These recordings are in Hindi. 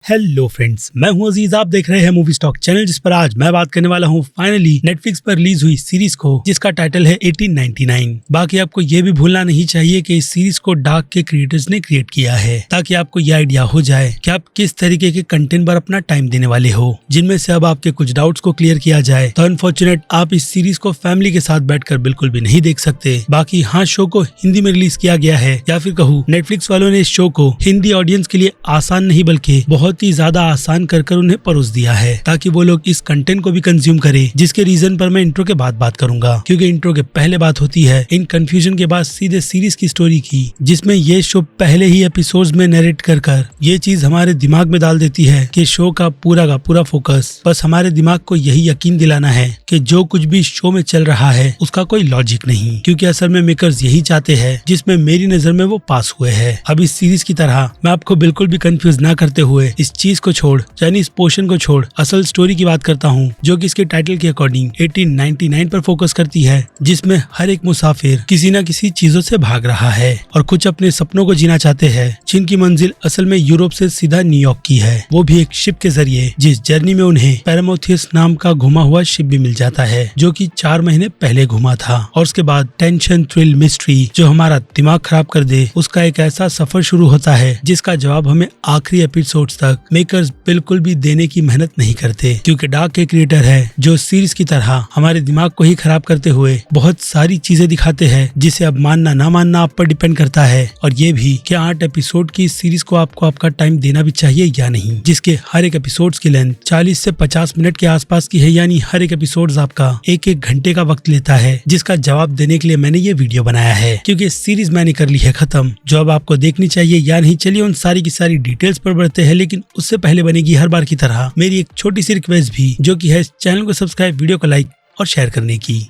हेलो फ्रेंड्स, मैं हूं अजीज। आप देख रहे हैं मूवी स्टॉक चैनल, जिस पर आज मैं बात करने वाला हूं फाइनली नेटफ्लिक्स पर रिलीज हुई सीरीज को, जिसका टाइटल है 1899। बाकी आपको ये भी भूलना नहीं चाहिए कि इस सीरीज को डार्क के क्रिएटर्स ने क्रिएट किया है, ताकि आपको ये आइडिया हो जाए कि आप किस तरीके के कंटेंट पर अपना टाइम देने वाले हो, जिनमें से अब आपके कुछ डाउट्स को क्लियर किया जाए। तो अनफॉर्चुनेट आप इस सीरीज को फैमिली के साथ बैठकर बिल्कुल भी नहीं देख सकते। बाकी हाँ, शो को हिंदी में रिलीज किया गया है, या फिर कहूँ नेटफ्लिक्स वालों ने इस शो को हिंदी ऑडियंस के लिए आसान नहीं बल्कि बहुत ही ज्यादा आसान कर उन्हें परोस दिया है, ताकि वो लोग इस कंटेंट को भी कंज्यूम करें। जिसके रीजन पर मैं इंट्रो के बाद बात करूंगा, क्योंकि इंट्रो के पहले बात होती है इन कंफ्यूजन के बाद सीधे सीरीज की स्टोरी की, जिसमें ये शो पहले ही एपिसोड्स में नरेट कर ये चीज हमारे दिमाग में डाल देती है कि शो का पूरा फोकस बस हमारे दिमाग को यही यकीन दिलाना है कि जो कुछ भी शो में चल रहा है उसका कोई लॉजिक नहीं, क्योंकि असल में मेकर्स यही चाहते हैं, जिसमें मेरी नजर में वो पास हुए हैं। अब इस सीरीज की तरह मैं आपको बिल्कुल भी कंफ्यूज ना करते हुए इस चीज को छोड़, यानी इस पोर्शन को छोड़, असल स्टोरी की बात करता हूँ, जो कि इसके टाइटल के अकॉर्डिंग 1899 पर फोकस करती है, जिसमें हर एक मुसाफिर किसी न किसी चीजों से भाग रहा है और कुछ अपने सपनों को जीना चाहते हैं, जिनकी मंजिल असल में यूरोप से सीधा न्यूयॉर्क की है, वो भी एक शिप के जरिए, जिस जर्नी में उन्हें पैरामोथियस नाम का घुमा हुआ शिप भी मिल जाता है, जो कि 4 महीने पहले घुमा था। और उसके बाद टेंशन, थ्रिल, मिस्ट्री जो हमारा दिमाग खराब कर दे, उसका एक ऐसा सफर शुरू होता है जिसका जवाब हमें आखिरी एपिसोड्स तक मेकर्स बिल्कुल भी देने की मेहनत नहीं करते, क्योंकि डार्क के क्रिएटर है जो सीरीज की तरह हमारे दिमाग को ही खराब करते हुए बहुत सारी चीजें दिखाते हैं, जिसे अब मानना ना मानना आप पर डिपेंड करता है। और ये भी कि 8 एपिसोड की सीरीज को आपको आपका टाइम देना भी चाहिए या नहीं, जिसके हर एक एपिसोड्स की लेंथ 40 से 50 मिनट के आसपास की है, यानी हर एक एपिसोड्स आपका 1-1 घंटे का वक्त लेता है, जिसका जवाब देने के लिए मैंने ये वीडियो बनाया है, क्योंकि सीरीज मैंने कर ली है खत्म। जो अब आपको देखनी चाहिए या नहीं, चलिए उन सारी की सारी डिटेल्स पर बढ़ते हैं, लेकिन उससे पहले बनेगी हर बार की तरह मेरी एक छोटी सी रिक्वेस्ट भी, जो कि है चैनल को सब्सक्राइब, वीडियो को लाइक और शेयर करने की।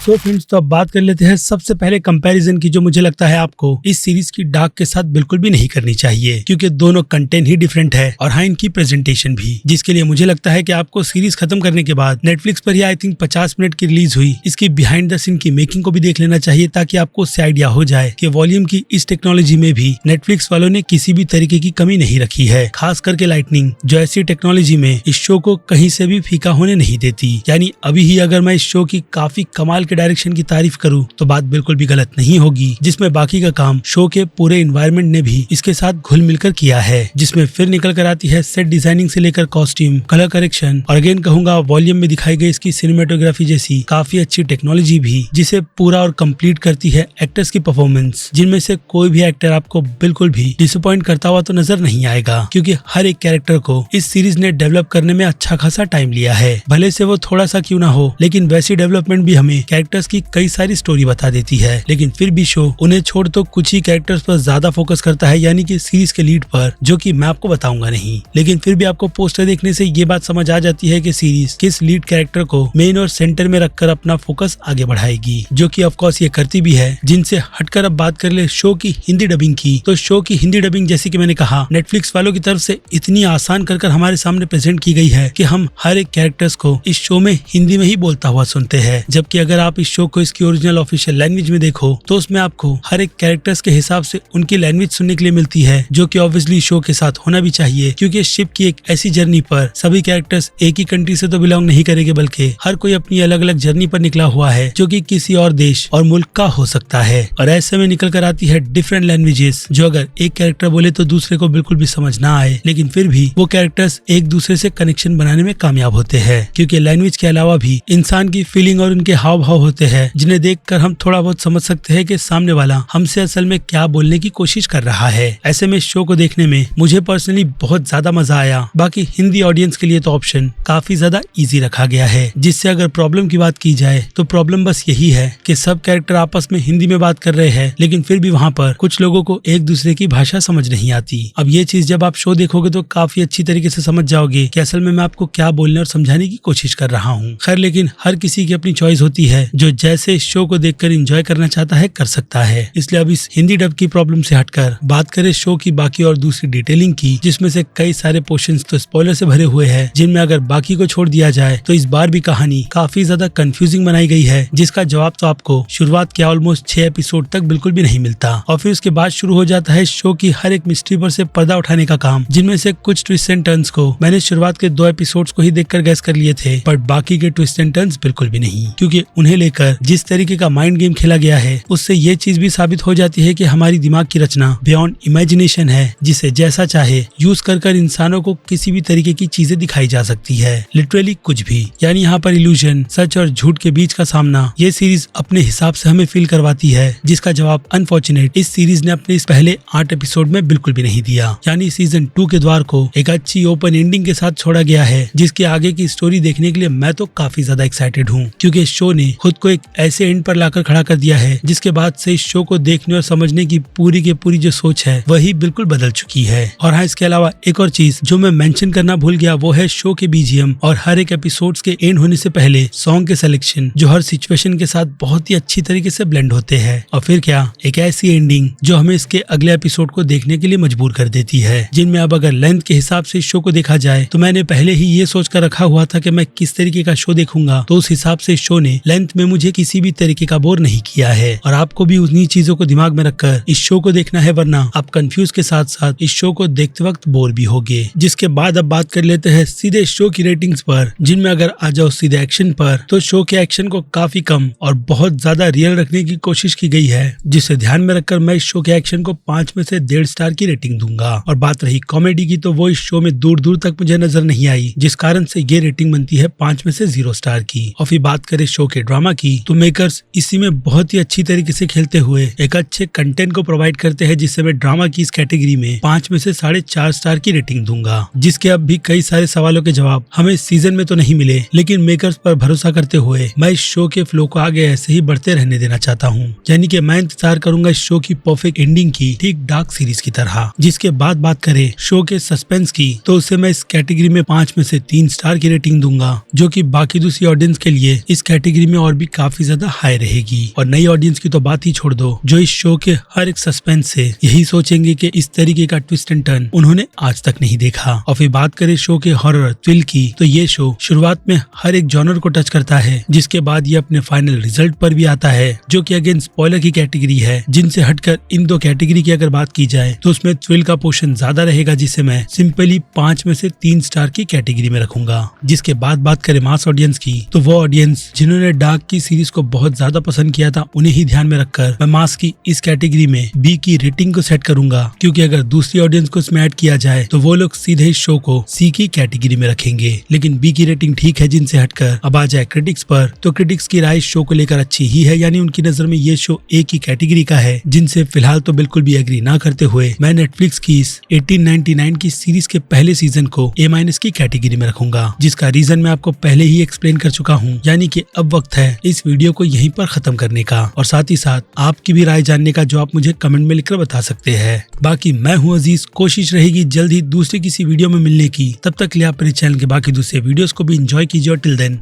तो फ्रेंड्स, तो अब बात कर लेते हैं सबसे पहले कंपैरिजन की, जो मुझे लगता है आपको इस सीरीज की डार्क के साथ बिल्कुल भी नहीं करनी चाहिए, क्योंकि दोनों कंटेंट ही डिफरेंट है और हाँ, इनकी प्रेजेंटेशन भी, जिसके लिए मुझे लगता है कि आपको सीरीज खत्म करने के बाद नेटफ्लिक्स पर आई थिंक 50 मिनट की रिलीज हुई इसकी बिहाइंड द सीन की मेकिंग को भी देख लेना चाहिए, ताकि आपको उससे आइडिया हो जाए कि वॉल्यूम की इस टेक्नोलॉजी में भी नेटफ्लिक्स वालों ने किसी भी तरीके की कमी नहीं रखी है, खास करके लाइटनिंग, जो ऐसी टेक्नोलॉजी में इस शो को कहीं से भी फीका होने नहीं देती। यानी अभी ही अगर मैं इस शो की काफी कमाल के डायरेक्शन की तारीफ करूं तो बात बिल्कुल भी गलत नहीं होगी, जिसमें बाकी का काम शो के पूरे एनवायरनमेंट ने भी इसके साथ घुल मिलकर किया है, जिसमें फिर निकल कर आती है सेट डिजाइनिंग से लेकर कॉस्ट्यूम, कलर करेक्शन और अगेन कहूंगा वॉल्यूम में दिखाई गई इसकी सिनेमेटोग्राफी जैसी काफी अच्छी टेक्नोलॉजी भी, जिसे पूरा और कंप्लीट करती है एक्टर्स की परफॉर्मेंस, जिनमें से कोई भी एक्टर आपको बिल्कुल भी डिसअपॉइंट करता हुआ तो नजर नहीं आएगा, क्योंकि हर एक कैरेक्टर को इस सीरीज ने डेवलप करने में अच्छा खासा टाइम लिया है। भले से वो थोड़ा सा क्यों ना हो, लेकिन वैसी डेवलपमेंट भी हमें कैरेक्टर्स की कई सारी स्टोरी बता देती है। लेकिन फिर भी शो उन्हें छोड़ तो कुछ ही कैरेक्टर्स पर ज्यादा फोकस करता है, यानी कि सीरीज के लीड पर, जो कि मैं आपको बताऊंगा नहीं। लेकिन फिर भी आपको पोस्टर देखने से ये बात समझ आ जाती है कि सीरीज किस लीड कैरेक्टर को मेन और सेंटर में रखकर अपना फोकस आगे बढ़ाएगी, जो कि ऑफ कोर्स ये करती भी है। जिनसे हटकर अब बात कर ले शो की हिंदी डबिंग की, तो शो की हिंदी डबिंग जैसे कि मैंने कहा नेटफ्लिक्स वालों की तरफ से इतनी आसान कर हमारे सामने प्रेजेंट की गई है कि हम हर एक कैरेक्टर्स को इस शो में हिंदी में ही बोलता हुआ सुनते हैं। जबकि अगर आप इस शो को इसकी ओरिजिनल ऑफिशियल लैंग्वेज में देखो तो उसमें आपको हर एक कैरेक्टर्स के हिसाब से उनकी लैंग्वेज सुनने के लिए मिलती है, जो कि ऑब्वियसली शो के साथ होना भी चाहिए, क्योंकि शिप की एक ऐसी जर्नी पर सभी कैरेक्टर्स एक ही कंट्री से तो बिलोंग नहीं करेंगे, बल्कि हर कोई अपनी अलग अलग जर्नी पर निकला हुआ है, जो कि किसी और देश और मुल्क का हो सकता है। और ऐसे में निकल कर आती है डिफरेंट लैंग्वेजेस, जो अगर एक कैरेक्टर बोले तो दूसरे को बिल्कुल भी समझ ना आए, लेकिन फिर भी वो कैरेक्टर्स एक दूसरे से कनेक्शन बनाने में कामयाब होते हैं, क्योंकि लैंग्वेज के अलावा भी इंसान की फीलिंग और उनके हाव भाव होते हैं, जिन्हें देखकर हम थोड़ा बहुत समझ सकते हैं कि सामने वाला हमसे असल में क्या बोलने की कोशिश कर रहा है। ऐसे में शो को देखने में मुझे पर्सनली बहुत ज्यादा मजा आया। बाकी हिंदी ऑडियंस के लिए तो ऑप्शन काफी ज्यादा इजी रखा गया है, जिससे अगर प्रॉब्लम की बात की जाए तो प्रॉब्लम बस यही है कि सब कैरेक्टर आपस में हिंदी में बात कर रहे हैं, लेकिन फिर भी वहाँ पर कुछ लोगों को एक दूसरे की भाषा समझ नहीं आती। अब ये चीज जब आप शो देखोगे तो काफी अच्छी तरीके से समझ जाओगे कि असल में मैं आपको क्या बोलने और समझाने की कोशिश कर रहा हूँ। खैर, लेकिन हर किसी की अपनी चॉइस होती है है जो जैसे इस शो को देखकर एंजॉय करना चाहता है कर सकता है। इसलिए अब इस हिंदी डब की प्रॉब्लम से हटकर बात करें शो की बाकी और दूसरी डिटेलिंग की, जिसमें से कई सारे पोर्शंस तो स्पॉइलर से भरे हुए हैं, जिनमें अगर बाकी को छोड़ दिया जाए तो इस बार भी कहानी काफी ज्यादा कंफ्यूजिंग बनाई गई है, जिसका जवाब तो आपको शुरुआत के ऑलमोस्ट 6 एपिसोड तक बिल्कुल भी नहीं मिलता। और फिर उसके बाद शुरू हो जाता है शो की हर एक मिस्ट्री पर से पर्दा उठाने का काम, जिनमें से कुछ ट्विस्ट एंड टर्न्स को मैंने शुरुआत के 2 एपिसोड्स को ही देखकर गैस कर लिए थे, बट बाकी के ट्विस्ट एंड टर्न्स बिल्कुल भी नहीं, क्योंकि उन्हें लेकर जिस तरीके का माइंड गेम खेला गया है उससे ये चीज भी साबित हो जाती है कि हमारी दिमाग की रचना बियॉन्ड इमेजिनेशन है, जिसे जैसा चाहे यूज कर इंसानों को किसी भी तरीके की चीजें दिखाई जा सकती है, लिटरली कुछ भी। यानी यहाँ पर इल्यूजन, सच और झूठ के बीच का सामना ये सीरीज अपने हिसाब से हमें फील करवाती है, जिसका जवाब अनफॉर्चुनेट इस सीरीज ने अपने इस पहले 8 एपिसोड में बिल्कुल भी नहीं दिया। यानी सीजन 2 के द्वार को एक अच्छी ओपन एंडिंग के साथ छोड़ा गया है, जिसके आगे की स्टोरी देखने के लिए मैं तो काफी ज्यादा एक्साइटेड हूँ, क्योंकि इस शो ने खुद को एक ऐसे एंड पर लाकर खड़ा कर दिया है जिसके बाद से इस शो को देखने और समझने की पूरी की पूरी जो सोच है वही बिल्कुल बदल चुकी है। और हाँ, इसके अलावा एक और चीज जो मैं मेंशन करना भूल गया वो है शो के बीजीएम और हर एक एपिसोड्स के एंड होने से पहले सॉन्ग के सिलेक्शन, जो हर सिचुएशन के साथ बहुत ही अच्छी तरीके से ब्लेंड होते हैं। और फिर क्या, एक ऐसी एंडिंग जो हमें इसके अगले एपिसोड को देखने के लिए मजबूर कर देती है, जिनमें अब अगर लेंथ के हिसाब से इस शो को देखा जाए तो मैंने पहले ही ये सोच कर रखा हुआ था कि मैं किस तरीके का शो देखूंगा, तो उस हिसाब से इस शो ने लेंथ में मुझे किसी भी तरीके का बोर नहीं किया है। और आपको भी उन्हीं चीजों को दिमाग में रखकर इस शो को देखना है, वरना आप कंफ्यूज के साथ साथ इस शो को देखते वक्त बोर भी होगे। जिसके बाद अब बात कर लेते हैं सीधे शो की रेटिंग्स पर, जिनमें अगर आ जाओ सीधे एक्शन पर तो शो के एक्शन को काफी कम और बहुत ज्यादा रियल रखने की कोशिश की गई है, जिसे ध्यान में रखकर मैं इस शो के एक्शन को 5 में से 1.5 स्टार की रेटिंग दूंगा। और बात रही कॉमेडी की तो वो इस शो में दूर दूर तक मुझे नजर नहीं आई, जिस कारण से ये रेटिंग बनती है 5 में से 0 स्टार की। और फिर बात करें शो के ड्रामा की तो मेकर्स इसी में बहुत ही अच्छी तरीके से खेलते हुए एक अच्छे कंटेंट को प्रोवाइड करते हैं, जिससे मैं ड्रामा की इस कैटेगरी में 5 में से 4.5 स्टार की रेटिंग दूंगा। जिसके अब भी कई सारे सवालों के जवाब हमें इस सीजन में तो नहीं मिले, लेकिन मेकर्स पर भरोसा करते हुए मैं इस शो के फ्लो को आगे ऐसे ही बढ़ते रहने देना चाहता हूँ। यानी कि मैं इंतजार करूंगा इस शो की परफेक्ट एंडिंग की, ठीक डार्क सीरीज की तरह। जिसके बाद बात करें शो के सस्पेंस की तो उसे मैं इस कैटेगरी में 5 में से 3 स्टार की रेटिंग दूंगा, जो कि बाकी दूसरी ऑडियंस के लिए इस कैटेगरी में और भी काफी ज्यादा हाई रहेगी। और नई ऑडियंस की तो बात ही छोड़ दो, जो इस शो के हर एक सस्पेंस से यही सोचेंगे कि इस तरीके का ट्विस्ट एंड टर्न उन्होंने आज तक नहीं देखा। और फिर बात करें शो के हॉरर थ्रिल की तो ये शो शुरुआत में हर एक जॉनर को टच करता है, जिसके बाद ये अपने फाइनल रिजल्ट पर भी आता है, जो कि अगेन स्पॉइलर की कैटेगरी है। जिनसे हटकर इन 2 कैटेगरी की अगर बात की जाए तो उसमें थ्रिल का पोर्शन ज्यादा रहेगा, जिसे मैं सिंपली 5 में से 3 स्टार की कैटेगरी में रखूंगा। जिसके बाद बात करें मास ऑडियंस की तो वो ऑडियंस जिन्होंने डार्क की सीरीज को बहुत ज्यादा पसंद किया था, उन्हें ही ध्यान में रखकर मैं मास की इस कैटेगरी में बी की रेटिंग को सेट करूंगा, क्योंकि अगर दूसरी ऑडियंस को इसमें ऐड किया जाए तो वो लोग सीधे इस शो को सी की कैटेगरी में रखेंगे। लेकिन बी की रेटिंग ठीक है। जिनसे हटकर अब आ जाए क्रिटिक्स पर तो क्रिटिक्स की राय इस शो को लेकर अच्छी ही है, यानी उनकी नजर में ये शो ए की कैटेगरी का है, जिनसे फिलहाल तो बिल्कुल भी एग्री ना करते हुए मैं नेटफ्लिक्स की इस 1899 की सीरीज के पहले सीजन को A- की कैटेगरी में रखूंगा, जिसका रीजन मैं आपको पहले ही एक्सप्लेन कर चुका हूँ। यानी कि अब वक्त है इस वीडियो को यहीं पर खत्म करने का, और साथ ही साथ आपकी भी राय जानने का, जो आप मुझे कमेंट में लिखकर बता सकते हैं। बाकी मैं हूँ अजीज, कोशिश रहेगी जल्द ही दूसरी किसी वीडियो में मिलने की। तब तक के लिए आप मेरे चैनल के बाकी दूसरे वीडियोस को भी एंजॉय कीजिए और टिल देन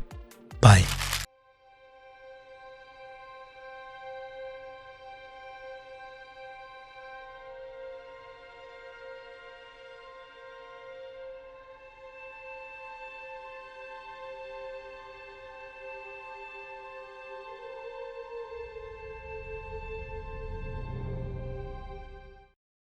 बाय।